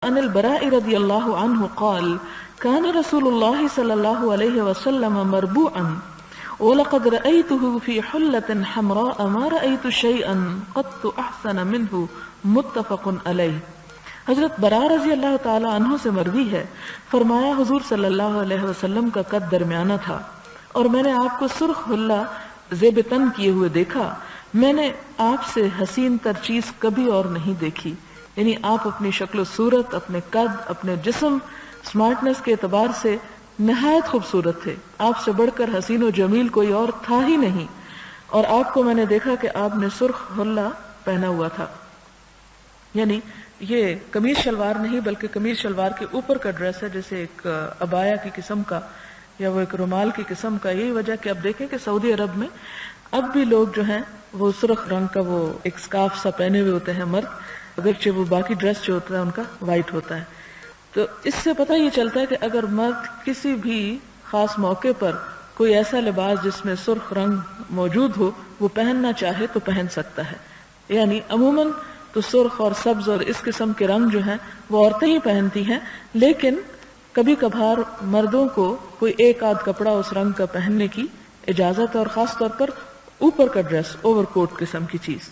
عن البراء رضی اللہ عنہ قال كان رسول اللہ صلی اللہ علیہ وسلم مربوعا وَلَقَدْ رَأَيْتُهُ فِي حُلَّةٍ حَمْرَاءَ مَا رَأَيْتُ شَيْئًا قَطُّ أَحْسَنَ مِنْهُ متفق علیہ۔ حضرت براء رضی اللہ تعالی عنہ سے مروی ہے، فرمایا حضور صلی اللہ علیہ وسلم کا قد درمیانہ تھا اور میں نے آپ کو سرخ حلہ زیب تن کیے ہوئے دیکھا۔ میں نے آپ سے حسین تر چیز کبھی اور نہیں دیکھی، یعنی آپ اپنی شکل و صورت، اپنے قد، اپنے جسم، سمارٹنس کے اعتبار سے نہایت خوبصورت تھے۔ آپ سے بڑھ کر حسین و جمیل کوئی اور تھا ہی نہیں، اور آپ کو میں نے دیکھا کہ آپ نے سرخ حلہ پہنا ہوا تھا، یعنی یہ قمیض شلوار نہیں بلکہ قمیض شلوار کے اوپر کا ڈریس ہے، جیسے ایک عبایا کی قسم کا یا وہ ایک رومال کی قسم کا۔ یہی وجہ کہ اب دیکھیں کہ سعودی عرب میں اب بھی لوگ جو ہیں وہ سرخ رنگ کا وہ ایک سکارف سا پہنے ہوئے ہوتے ہیں مرد، اگرچہ وہ باقی ڈریس جو ہوتا ہے ان کا وائٹ ہوتا ہے۔ تو اس سے پتہ یہ چلتا ہے کہ اگر مرد کسی بھی خاص موقع پر کوئی ایسا لباس جس میں سرخ رنگ موجود ہو وہ پہننا چاہے تو پہن سکتا ہے، یعنی عموماً تو سرخ اور سبز اور اس قسم کے رنگ جو ہیں وہ عورتیں ہی پہنتی ہیں، لیکن کبھی کبھار مردوں کو کوئی ایک آدھ کپڑا اس رنگ کا پہننے کی اجازت ہے، اور خاص طور پر اوپر کا ڈریس، اوور کوٹ قسم کی چیز۔